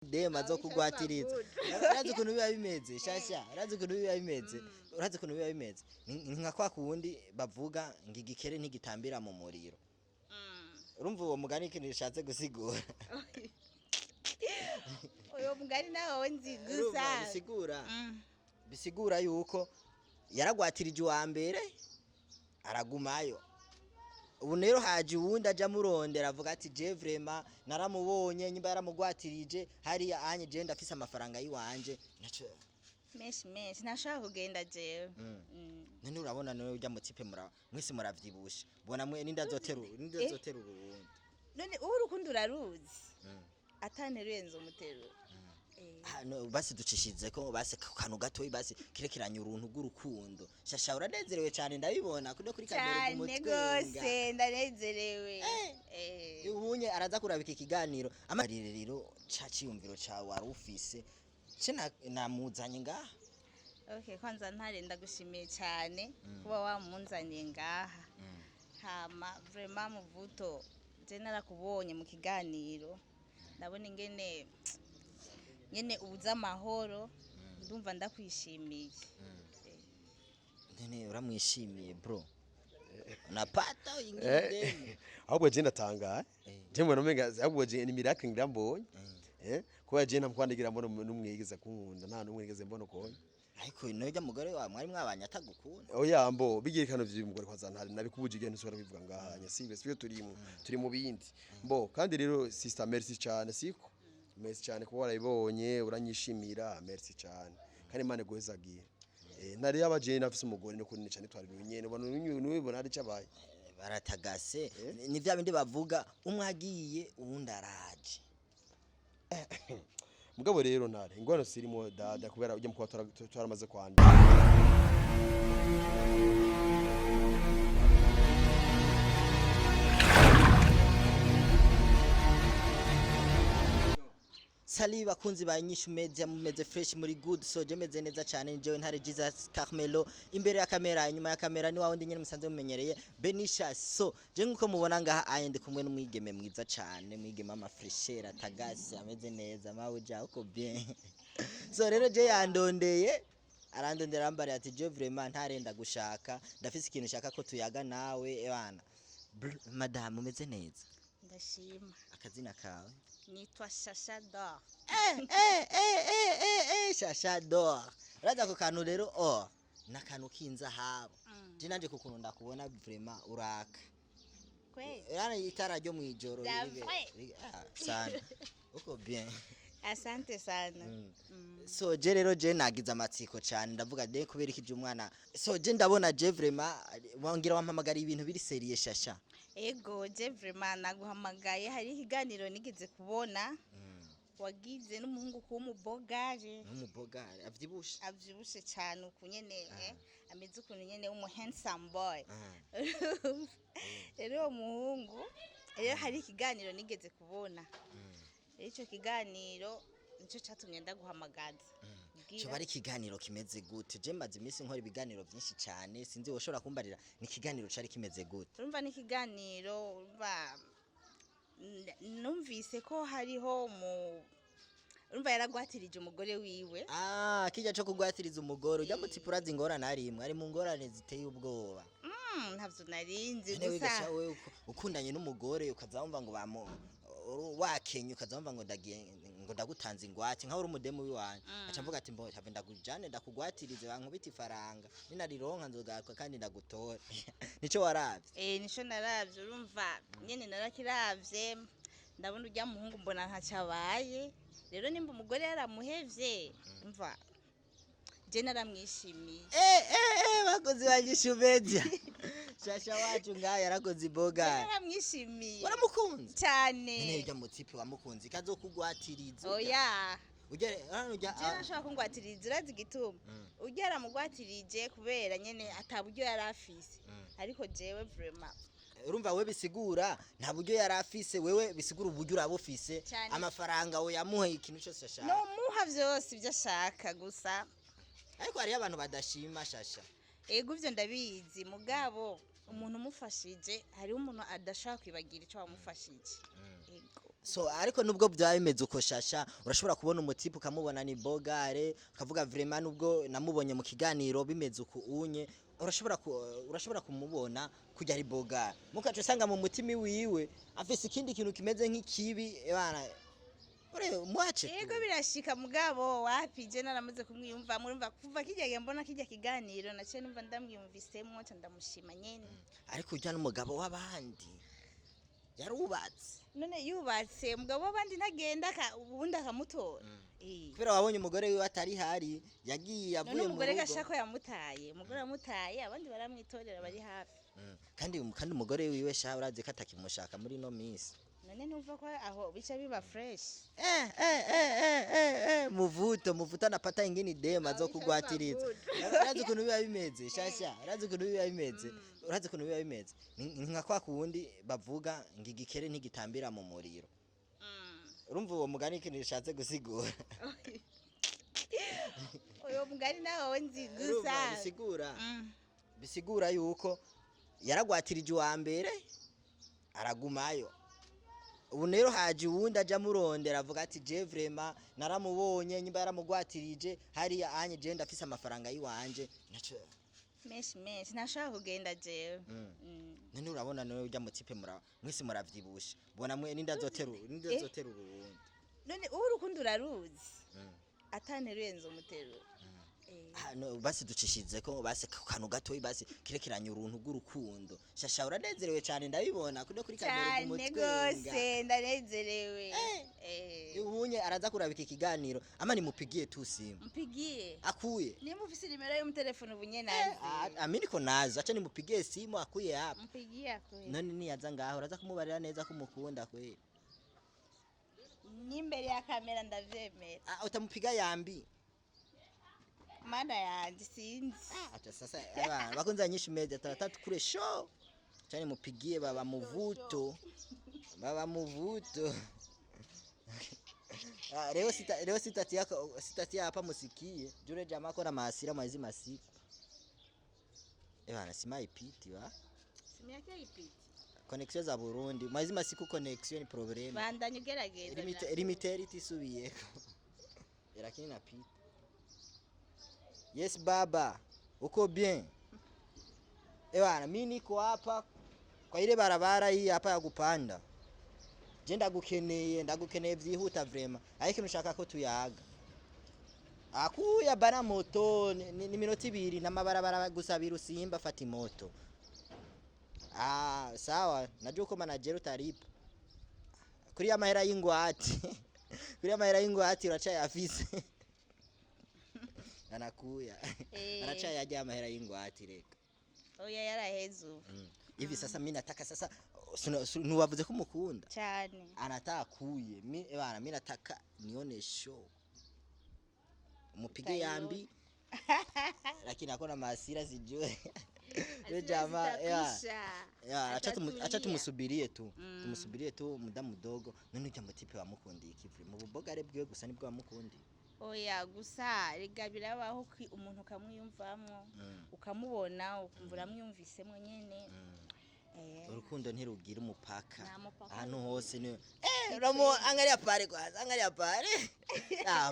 dema zo kugwatiriza urazi ukuntu biba bimeze shasha urazi ukuntu biba bimeze urazi ukuntu biba bimeze nka kwa kundi bavuga ngigikere ntigitambira mu muriro urumva uwo mugani ikintu rishatse gusigura uyo mugani nawe nzi gusa bisigura yuko yaragwatirije uwa mbere aragumayo ubu rero haje uwundi aja murondera avuga ati je vraiment naramubonye nyimba yaramugwatirije hari anye je ndafise amafaranga yiwanje naco meshi nashaka kugenda jewe none urabona nawe ujya mu tipe mwese muravyibusha bona mwe nindazoteru ubundi none urukundo uraruzi ataneruye nzomutero no basi ducishize ko basi kanu gato basi kirekiranye uruntu rw'urukundo shasha uranezerewe cyane ndabibona kuno kuri kamera ku mutwe gose ndanezerewe ubunye araza kurabika ikiganiro amaririro caciyumviro cawe warufise cena namuzanye ngaha okay kwanza ntare ndagushimiye cyane kuba wamunzaniye ngaha hama vraiment Muvuto je narakubonye mu kiganiro ndabona ingene ubuza amahoro ndumva ndakwishimiye nene uramwishimiye bro napata ingene ahubwo je ndatangaye je mbona umenga ahubwo je ni miracle ndambonye kuba je ntamkwandigira mbona numwigeza kunkunda nta numwe nigeze mbona ukonye ariko noja mugore wa mwari mwabanya atagukunda oya mbo bigirikano vy'umugore kwaza ntari nabikubuje igene nsubira bivuga ngahanya sibe turi mu bindi mbo kandi rero sister merci cyane siko merci cyane kuba warayibonye uranyishimira merci cyane kandi Imana guhezagiye nari yabaje nafise umugore no kuri cyane twari nyene ubona n'ubibona ari cyabaye baratagase ni vya bindi bavuga umwagiye uwundi araje mugabo rero ntare ingwano sirimo dada kubera ujye mukwa twaramaze kwanda Sali bakunzi ba INYISHU media mumeze fresh muri good so je meze neza cyane njewe ntare Jesus Carmelo imbere ya kamera inyuma ya kamera ni wawundi nyene musanze mumenyereye Benisha so je nkuko mubona ngaha ayende kumwe n'umwigeme mwiza cyane mwigeme ama freshera tagasi ameze neza mawe ja uko bien so rero je yandondeye arandondera ambari ati je vraiment ntarenda gushaka ndafise ikintu shaka ko tuyaga nawe bana madame umeze neza ndashima akazina kawe nitwa Shasha Dor Shasha Dor uraza ko kantu rero nakanu kinza habo je nanje kukununda kubona vraiment uraka kweli yana itara ryo mwijoro sana uko bien asante sana so je rero je nagize amatsiko cyane ndavuga de kubera iki umwana so je ndabona je vraiment wangira wampamagara ibintu biri serie Shasha ego je vraiment naguhamagaye hari ikiganiro nigeze kubona wagize n'umuhungu w'umubogare avyibushe cyane ukunyene ameze ukuntu nyene handsome boy rero umuhungu rero hari ikiganiro nigeze kubona ico kiganiro nico cyatumye ndaguhamagaza cyo bari ikiganiro kimeze gute je maze iminsi nkora ibiganiro byinshi cyane sinzi woshobora kumbarira ni ikiganiro cari kimeze gute urumva ni ikiganiro urumva numvise ko hariho urumva yaragwatirije umugore wiwe kijya cyo kugwatiriza umugore ujya mutipura zingorana ari imwe ari mu ngorane ziteye ubwoba ntavyo narinzi gusa ukundanye n'umugore ukazamva ngo bamo wakenye ukazamva ngo ndagutanze ingwate nka uri umudemu wiwanje aca mvuga ati mbo have ndagujane ndakugwatirize bankubita ifaranga ninarironka nzogakwa kandi ndagutore nico waravye nico naravye urumva nyene narakiravye ndabona ujya muhungu mbona ntacabaye rero nimba umugore yaramuhevye umva je naramwishimiye bakozi INYISHU media Shasha wacu ngaye yarakoze iboga naramwishimiye waramukunze cyane nene ujya mu tipe wamukunze kazokugwatiriza oya ujya nashaka kungwatiriza urazi gituma ujya aramugwatirije kubera nyene ataburyo yarafise ariko jewe vraiment urumva we bisigura nta buryo yarafise wewe bisigura uburyo urabufise amafaranga we yamuhe ikintu cyose ashaka no muha vyose ibyo ashaka gusa ariko hari abantu badashima Shasha ego ivyo ndabizi mugabo umuntu umufashije hari umuntu adashaka kwibagira ico wamufashije ego so ariko nubwo byaba bimeze uko shasha urashobora kubona umutipe ukamubona ni bogare ukavuga vraiment nubwo namubonye mu kiganiro bimeze uko unye urashobora kumubona kujya ari bogare mukacu usanga mu mutima wiwe afise ikindi kintu kimeze nk'ikibi bana ore mwache yego birashika mugabo wapi je naramaze kumwiyumva murumva kuva kijya mbona kijya kiganiro nace numva ndamwiyumvisemo nca ndamushima nyene ariko ujya n'umugabo w'abandi yarubatse none yubatse mugabo w'abandi ntagenda ubundi akamutora kubera wabonye umugore wiwe atari hari yagiye avuye mu rugo umugore gashako yamutaye umugore yamutaye abandi baramwitorera bari hafi kandi umugore wiwe sha uraze ko atakimushaka muri no minsi none numva ko aho bica biba fresh muvuto anapata ingini dema zo kugwatiriza urazi ukuntu biba bimeze shasha urazi ukuntu biba bimeze nka kwa kuwundi bavuga ngigikere ntigitambira mu muriro urumva uwo mugani ikintu rishatse gusigura uyo mugani nawe nzi gusa bisigura yuko yaragwatirije uwa mbere aragumayo ubu rero haje uwundi aja murondera avuga ati je vraiment naramubonye nyimba yaramugwatirije hariya anye je ndafise amafaranga yiwanje meshi nashaka kugenda jewe none urabona none ujya mutipe mwese muravyibusha bona mwe ninda zotera urundi none urukundo uraruzi atanteruye nzomuterura no basi ducishize ko basi kanu gatoyi basi kirekiranye uruntu rw'urukundo shasha uranezerewe cyane ndabibona kuno kuri kamera umutwe gose ndanezerewe ubunye araza kurabika ikiganiro ama nimupigiye tu simu mpigiye akuye nimufise nimero yo mu telefone ubunye nazi amini ko nazo acha nimupigiye simu akuye hapa mpigiye akuye none niyaza ngaho uraza kumubarira neza ko mukunda kwe n'imbere ya kamera ndavyemera utamupiga yambi mana yanje sinzi acha sasa abana bakunza nyinshi media taratatu kure show cyane mupigie baba muvuto leo sitati hapa musikie jure jamaa kona maasira mwezi masiku bana sima ipiti wa sima yake ipiti connexion za Burundi mwezi masiku connexion ni problem bandanye gerageza limiter itisubiyeko lakini napita. Yes baba, uko bien? Ewana, mimi niko hapa kwa ile barabara hii hapa ya kupanda. Je ndagukeneye vyihuta vrema. Ariko nushaka ko tuyaga. Akuya bana moto ni minota 2 n'amabarabara gusabira usimba fata moto. Sawa, najua ko manager utaripa. Kuri amahera y'ingwati. Kuri amahera y'ingwati uracaye afise. Anakuya anacha yaje amahera y'ingwati reka oya yarahezu hivi sasa mimi nataka sasa nuwavuze ko mukunda cyane anatakuye mimi nataka nione show mupige yambi lakini akona maasira sijue we jamaa acha tumusubirie tu muda mudogo none ujya mutipe wa mukundi ikivuri mu bubogare bwiwe gusa nibwo wa mukundi oya gusa rigabira baho umuntu kamwiyumvamwo ukamubona ukumvura mwiyumvisemo nyene urukundo ntirugira umupaka ahantu hose ni ramo angalia pale kwanza angalia pale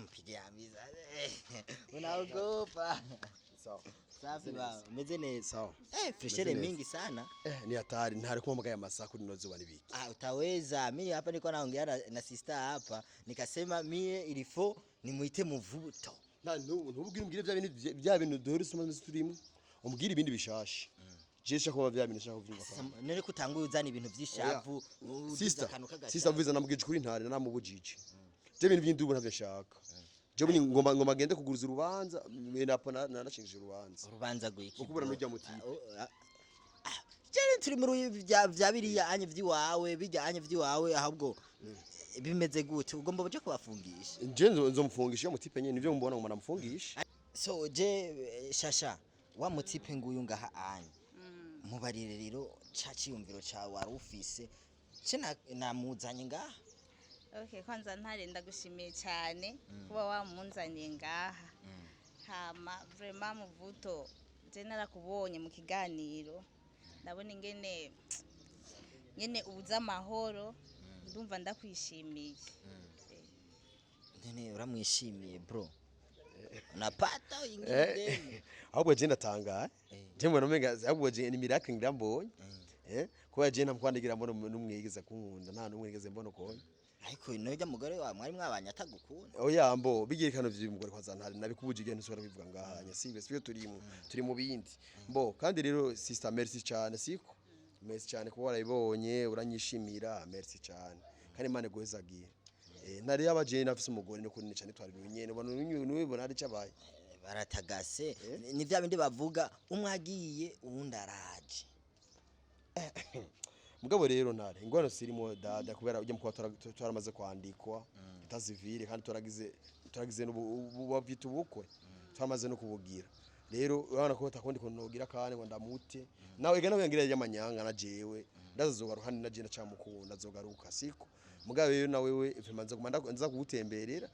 mpige yamiza unaogopa sawa safi baba meze neza sawa freshere mingi sana ni hatari ntari kumwamagaya masaa kuri nozuba nibiki utaweza mimi hapa niko naongea na sister hapa nikasema mie ilifo nimuite Muvuto ntubwire bya bintu duherutse maze turimo umbwire ibindi bishashe je shaka kuba bya bintu shaka kuvyumva none kutanguye uzana ibintu byishavu sister mvuze namugije kuri ntare namubujije je bintu by'indubu ntavyo shaka je buni ngoma agende kuguruza urubanza napo narashingije urubanza gwiki ukubura n'ujya mutipe cyane turi muri bya biriya anye vyiwawe bijyanye vyiwawe ahubwo bimeze gute ugomba buje kubafungisha nje nzomfungisha mutipe nyene nivyo mbona ngo namfungisha so je shasha wa mutipe nguyu ngaha anye mubarire rero caciyumviro ca warufise cena namuzanye ngaha okay kwanza ntare ndagushimiye cyane kuba wamunzanye ngaha hama vraiment Muvuto je narakubonye mu kiganiro ndabona ingene ubuza amahoro ndumva ndakwishimiye. Nene uramwishimiye bro. Unapata ingine. Ahubwo je ndatangaye. Je mbona umenga ahubwo je ni miracle ndambonye. Kuba je ntamkwandigira mbona numwigeze kunkunda nta numwigeze mbona uko. Ariko noja mugore wa mwari mwabanye atagukunda. Oya mbo bigirikano vy'umugore kwa zantari nabikubuje igene nsubira bivuga ngahanya sibe turi mu bindi. Mbo kandi rero sister merci cyane siko. Merci cyane kuba warayibonye uranyishimira merci cyane. Kandi Imana guhezagira. Nari yabaje nafise umugore no kuri cyane twari nyene ubona n'ubibona ari cyabaye. Baratagase ni vya bindi bavuga umwagiye uwundi araje. Mugabo rero ntare ingwano sirimo dada kubera ujya mukwa twaramaze kwandikwa itazivire kandi turagize n'ubuvita ubukwe twamaze no kubugira rero urabona ko takondi kunogira kandi ngo ndamute nawe igana yangira y'amanyanga na jewe ndazogaruka kandi naje ndacamukunda azogaruka siko mugabo rero nawe we ifimanze kumanda nza kugutemberera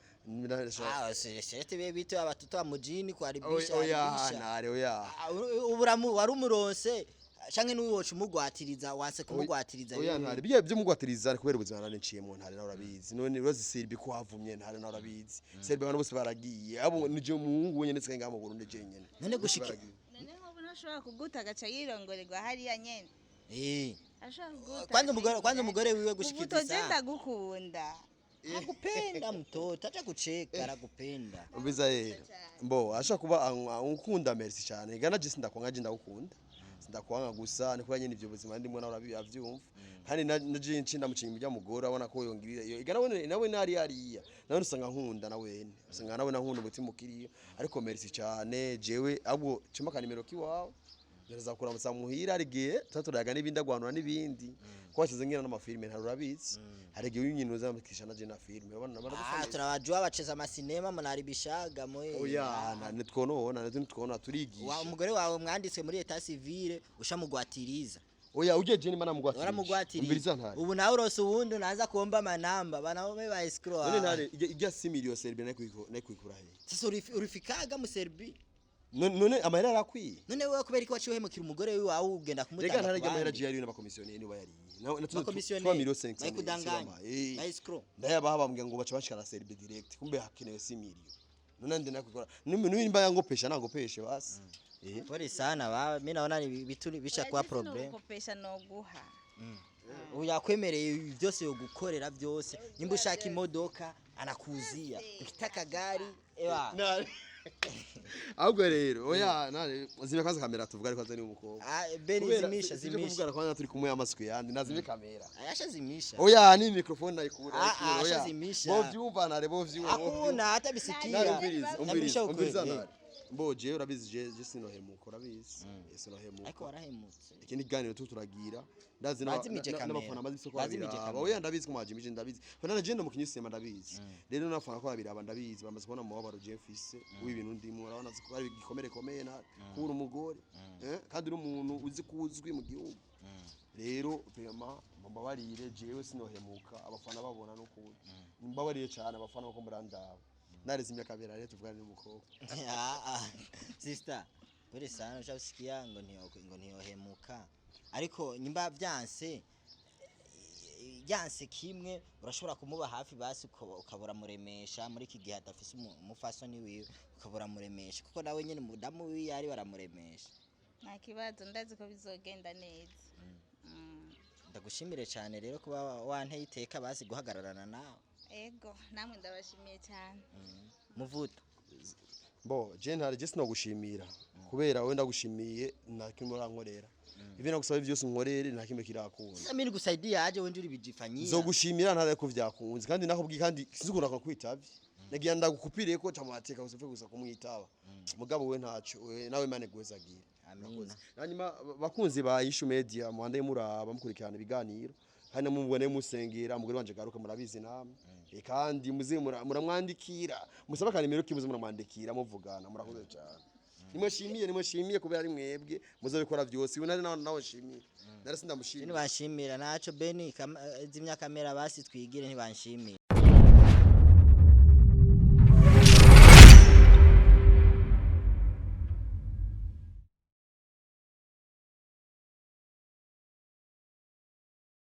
sete be bito abatuto amujini kwaribisha oya ntare oya uburamu warumuronse Shange nuwi wocu mugwatiriza wanse kumugwatiriza oya ntare biye byo mugwatiriza kubera ubuzima naniciyemo ntare nawe urabizi none urazi serbi ko havumye ntare nawe urabizi serbi abantu bose baragiye abo nije umuhungu wenye ndetse ngamo Burundi je nyene none gushika none nko nashobora kuguta gaca yirongorerwa hariya nyene ashaka kuguta kwanza umugore wiwe gushikiriza Muvuto je ndagukunda akupenda mtoto acha kucheka arakupenda ubiza mbo ashaka kuba ukunda merci cyane igana je sindakwanga je ndagukunda ndakwanga gusa niko nyene ivyo buzima ndimo nawe urabyumva kandi naje nshinda mucinyi mujya mugora abona ko yongirira iyo igana nawe nari hariya nawe usanga nkunda nawe usanga nawe nankunda umutima ukiriyo ariko merci cyane jewe abo cuma kanimero kiwawe ngereza kura musamuhira arigiye taturaga n'ibindi agwanura n'ibindi kwashize ngira n'amafilme ntarurabizi arigiye unyine uzamukisha na je na filme ubona turabajwa baceza amasinema munaribishaga moye oya nitwonona turigisha wa umugore wawe mwanditse muri etat civile ushamugwatiriza oya uje je nimana mugwatiriza ubu nawe urose uwundi naza kuomba amanamba banawe ba escrow none ntare ijya similio serbi nakwikura he sisi urifikaga mu serbi none amahera arakwiye none wewe kubera ko waciwe hemukira umugore wiwe wawe ugenda kumutanga rega ntare amahera je yari n'abakomisiyoni ni bayari na milio 5 bayikudanganya bayiscrow ndaya bambwiye ngo baca bashikara serbi direct kumbe hakenewe similio none ndi nakwikora nimba yangopesha nangopeshe basi pole sana baba mimi naona bituni bisha kwa problem kopesha no guha uyakwemereye byose yo gukorera byose nimba ushaka imodoka anakuzia ukitaka gari ewa ahubwo rero oya nare zime kaza kamera tuvuga ariko azani umukobwa beni zimisha kuvuga ko turi kumwe amasuku yandi nazime kamera ayasha zimisha oya ni microphone nayikura ayasha zimisha bo vyumva nare bo vyumva akuna hata bisikia umviriza nare mbo je urabizi je sinohemuka urabizi sinohemuka ariko warahemutse ikindi ganiro turagira ndazi n'abafana bazi soko babira oya ndabizi ko majimije ndabizi fana je ndo mukinyisema ndabizi rero n'abafana ko babira ndabizi bamaze kubona mu babaro je mfise w'ibintu ndimo urabona ko ari gikomere na kuri umugore kandi uri umuntu uzi kuzwi mu gihugu rero vraiment mbabarire jewe sinohemuka abafana babona no kuri mbabarire cyane abafana bako murandaba narezimya kabera rero tuvugana n'umukobwa sister bure sana ushasikia ngo ntiyohemuka ariko nyimba byanse kimwe urashobora kumuba hafi basi ukabura muremesha muri iki gihe adafise umufasoni wiwe ukabura muremesha kuko nawe nyene mudamu wiwe yari baramuremesha nta kibazo ndazi ko bizogenda neza ndagushimire cyane rero kuba wanteye iteka basi guhagararana nawe ego namwe ndabashimiye cyane Muvuto bo je ntare je sinogushimira kubera we ndagushimiye nakimwe urankorera ibintu gusaba byose unkorere ntakimwe kirakunda samini gusaidia aje wenduri bijifanyira zogushimira ntare ko vyakunze kandi nakubwi kandi sizukura ko kwitavye nagiye ndagukupire ko tamateka usopfe gusa kumwitaba mugabo we ntaco nawe Imana guhezagira amina hanyuma bakunzi ba INYISHU media muhandaye muraba mukurikirana ibiganiro hano mubone musengera umugore wanje garuka murabizi namwe kandi muze muramwandikira musaba kanimero kibuze muramwandikira muvugana murakoze cyane nimwashimiye kubera ari mwebwe muzabikora byose unari nawe nshimiye narasi ndamushimira nibashimira naco beni zimya kamera basi twigire ntibanshimira